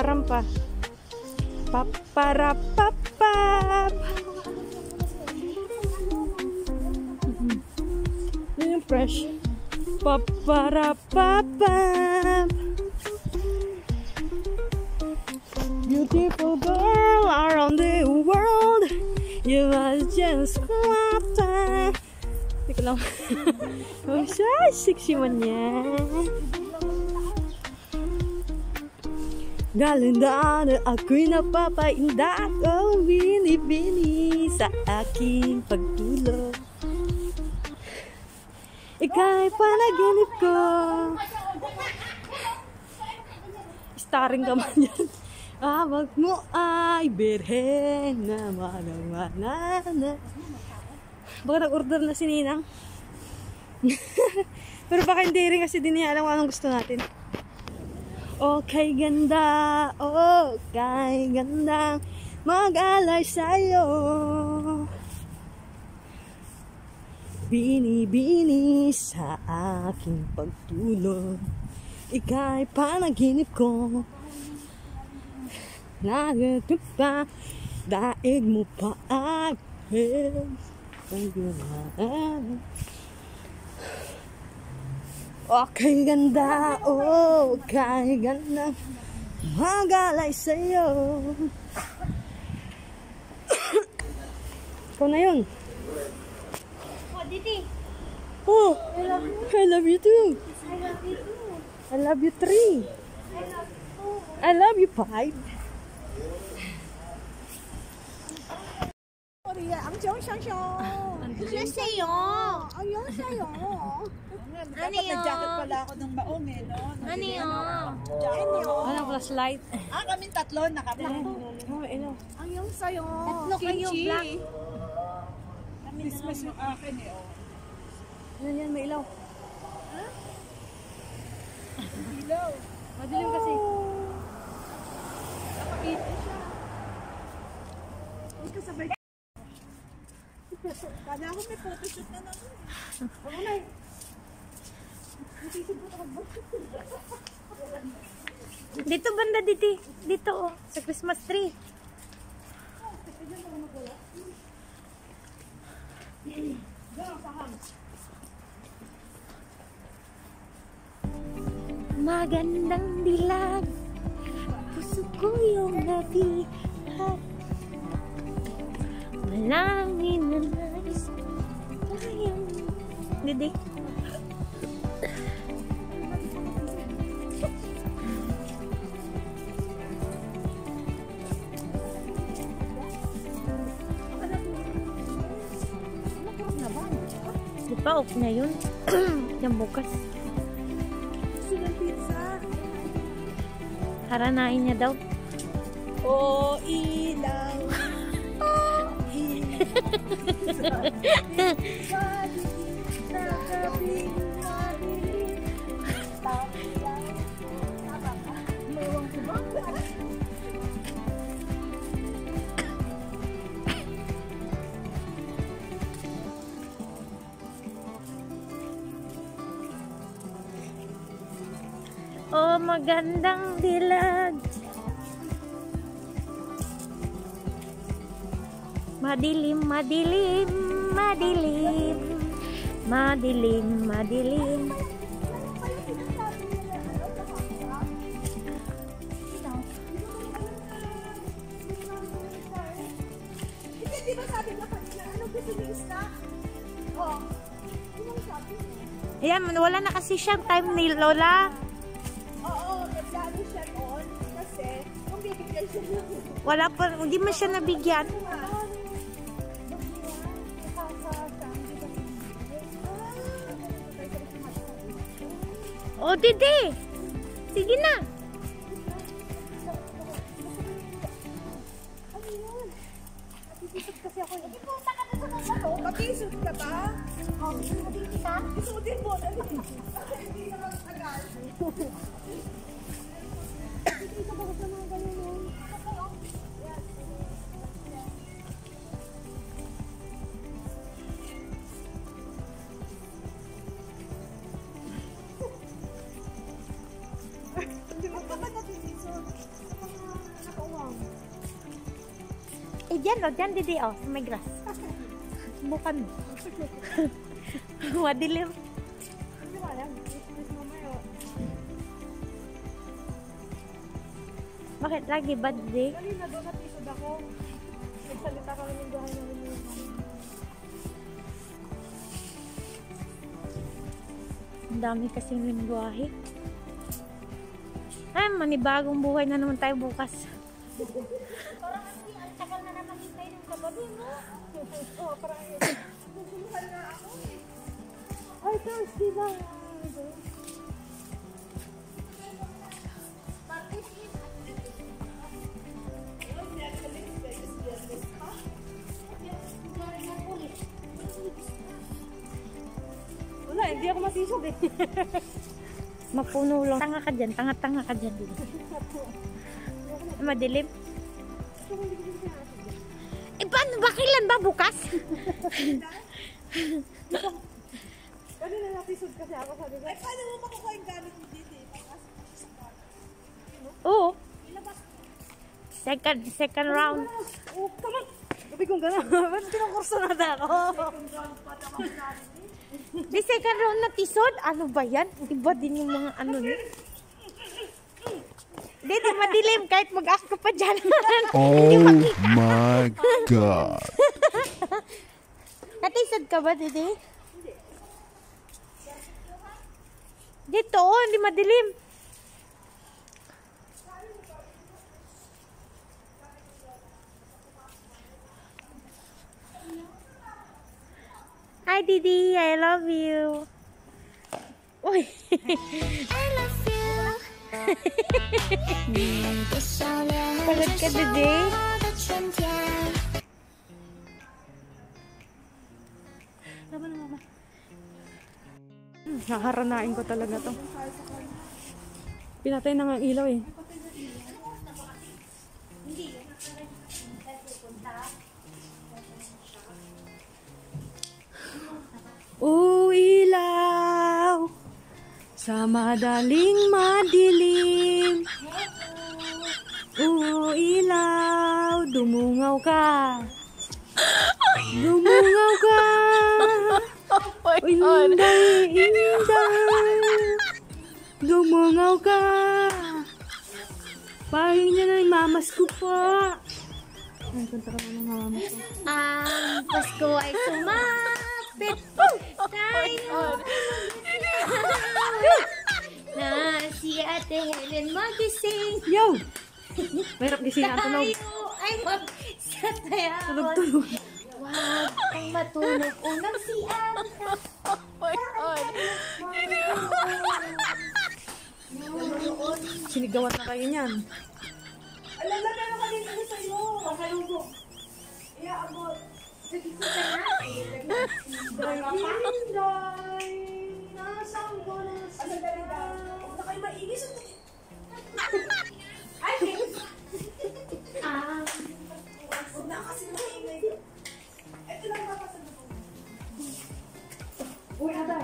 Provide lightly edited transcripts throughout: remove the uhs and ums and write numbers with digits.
rampa. Paparapapap. Yun yung fresh. Paparapapap. Beautiful girl around the world. You are just water. Hindi ko lang. Oh, sexy man yan. Galinda na ako'y napapainda. Oh, bini-bini sa aking pagtulog. Ika'y panaginip ko. Starring ka man yan. Awag mo ay birhen na manang-manana. Baka nag-order na si Ninang. Pero baka hindi rin kasi din niya alam kung anong gusto natin. Okay ganda, okay gandang mag-alay sa'yo. Bini-bini sa aking pagtulog. Ika'y panaginip ko. Nagatup pa, daig mo pa akin. Okay ganda, okay ganda mag-alay sa'yo. Ikaw na yun. Oh, Diti. Oh, I love you too. I love you too. I love you 3. I love you too. I love you 5. Sa'yo. Ayun sa'yo. Dapat nag-jacket pala ako ng baong eh, no? Ano yun? Ano, flashlight? Kaming tatlo na kami. Oh, ino. Ayun sa'yo. Tatlo kayo, black. Christmas yung akin eh, oh. Ano yan, may ilaw. Ilaw. Madilim kasi. Nakakita siya. Huwag ka sabay. Kala ko may photoshoot na naman. Ano na eh. Dito banda, Diti. Dito, oh. Sa Christmas tree. Magandang dilag. Puso ko yung nabihat. Malangin na nais. Kayang Didi. Di pa, off na yun. Yung bukas. Gusto ng pizza. Haranain niya daw. Oh, ilaw. Oh, ilaw. Oh, magandang dilag. Madilim, madilim, madilim. Madilim, madilim. Di ba sabi niya kanina, anong gusto niyo snack? Oh, anong sabi niya? Ayan, wala na kasi siyang time ni Lola. Oo, nagsali siya noon kasi kung bibigyan siya niya. Wala pa, hindi man siya nabigyan. Oh, Didi! Sige na! Punta ka na sa mga to. Mag-isot ka ba? Oo, isutin kita. Isutin mo na. Hindi ka mag-tagal. Hindi ka ba sa mga ganun? Hindi mo pa ba natin isot? dyan, didi, oh, sa may grass. Subukan mo. Madilim. Hindi ko alam. Please mamaya. Bakit lagi ba, didi? Kanina doon natisod ako. Nagsalita kami ng buhay namin yung Ang dami kasing lingwahe. Ay, manibagong buhay na naman tayo bukas. parang ang tagal na naman hintay ng kagabi mo. Oo, parang naguluhan na ako eh. Ay, Thursday na. Wala, hindi ako masisog eh. Mapuno lang. Tanga ka dyan, tanga-tanga ka dyan. Madilim. Eh, paano ba? Kailan ba? Bukas? Kanina natisod kasi ako sabi ko. Ay, paano mo makukuha yung gamit mo dito eh? Oo. Second round. Oh, come on! Sabi kong gano'n. Ba't kinukurso na ako? Di second round na tisod? Ano ba yan? Iba din yung mga ano niya. Di madilim kahit mag-ask ka pa dyan. Oh my God. Natisod ka ba, Didi? Dito, oh, hindi madilim. Hi, Didi. I love you. Uy. I love you. 你的笑脸 Pagod ka, Didi. 我的春天。 Haharanain ko talaga to. Pinatay na nga ang ilaw eh. O ilaw sa madaling madilim. O ilaw, dumungaw ka. Dumungaw ka. Inday, inday. Dumungaw ka. Pahin niya na yung mamas ko pa. Ay, punta ka na ng mamas ko. Ang Pasko ay sumapit. Tayo na si Ate Helen magising. Yo! Mahirap gising ang tunog. Tayo ay magsataya. Tulog-tulog. Wag kang matulog unang si Ate. Sinigawan na kayo niyan. Alam na meron kanina na sa'yo. Masalubog. Iaabot. Sige ko ka na. Inday. Nasaan ko na siya? Ano dali na? Huwag na kayo mainis. Ay! Huwag na kasi maingay. Ito lang mapasalubog. Uy, Ada.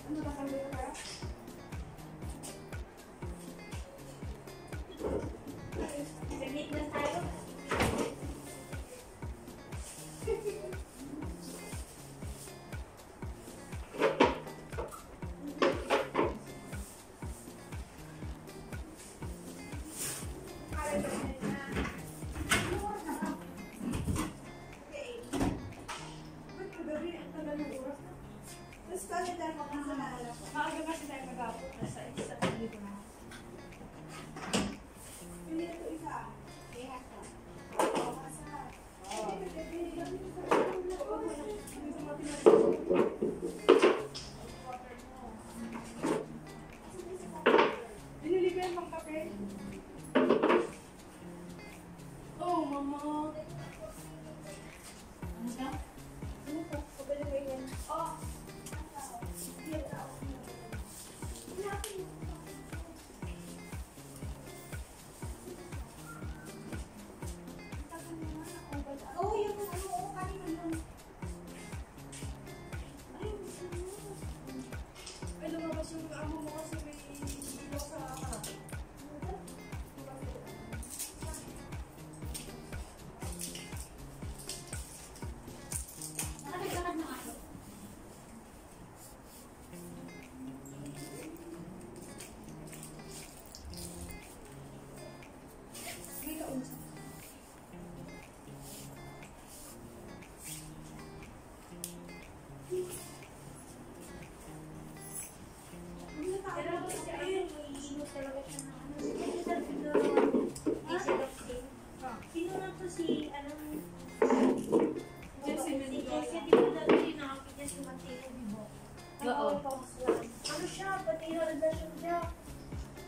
Ano ba sabi ko tayo? Saglit na tayo.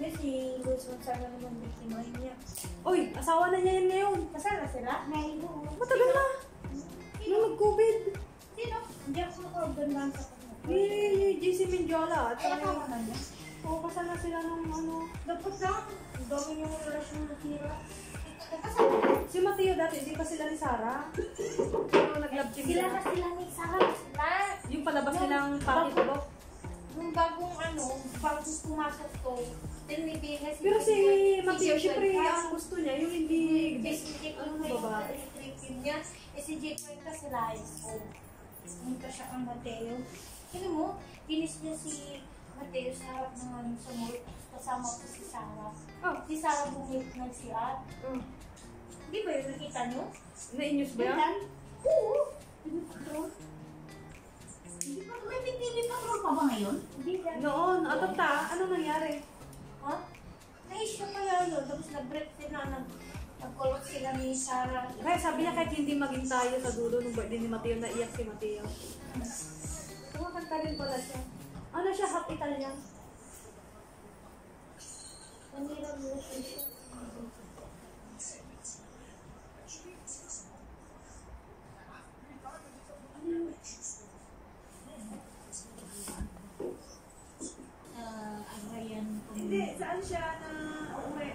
Yes, si Wilson sana naman biktima niya. Uy, asawa na niya yun ngayon. Kasal na sila? Ngayon. Matagal na. Nung nag-COVID. Sino? Hindi ako order lang sa kanya. JC Mendiola. At Ay, saka tama na niya. oo, kasal na sila ng ano. Dapat lang. Ang dami yung relasyon na tira. Si Mateo dati, hindi pa sila ni Sarah. Pero nag-love team Sila sila. na sila ni Sarah. Sila. Yung palabas nilang pati ko. Nung bagong bagong pumasok ko, tinibigay Pero si Mateo, syempre ang gusto niya, yung hindi si Jake ano yung babae. trip niya. Eh si Jake Cuenca sila high school. Punta siya ang Mateo. Kaya mo, kinis niya si Mateo sa harap ng ano sa mall. Kasama ko si Sarah. Oh. Si Sarah bumit ng siya. Di ba yun nakita niyo? Na-inews ba yan? Kailan? Oo. TV Patrol. May TV Patrol pa ba ngayon? Hindi yan. Noon, atata, ano nangyari? Ha? Na-issue kaya yun. Tapos nag-break sila. Nag-collect sila ni Sarah. Kaya sabi niya kahit hindi maging tayo sa dulo nung birthday ni Mateo, naiyak si Mateo. Kumakanta rin pala siya. Ano siya, half Italian? Nanira mo siya. Agayan ko. Hindi, saan siya na uuwi?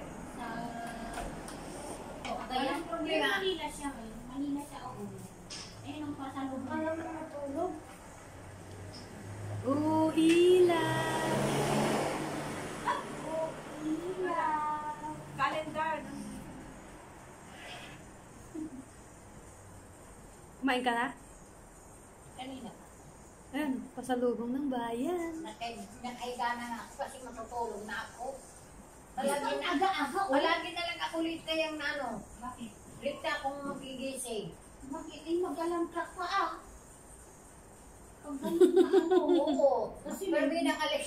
Agayan ko. Manila siya ngayon. Manila siya ako. Ayun ang pasalubong. Alam mo matulog. Ilan. Calendar. Kumain ka na? Kanina. Ayan, pasalubong ng bayan. Nakaiga na nga ako kasi matutulog na ako. Palagi na lang ako late kayang na ano. Bakit? Late na akong magigising. Bakit? Mag-alarm clock pa ah. Pag ganun na ano, oo. Pero binakalik.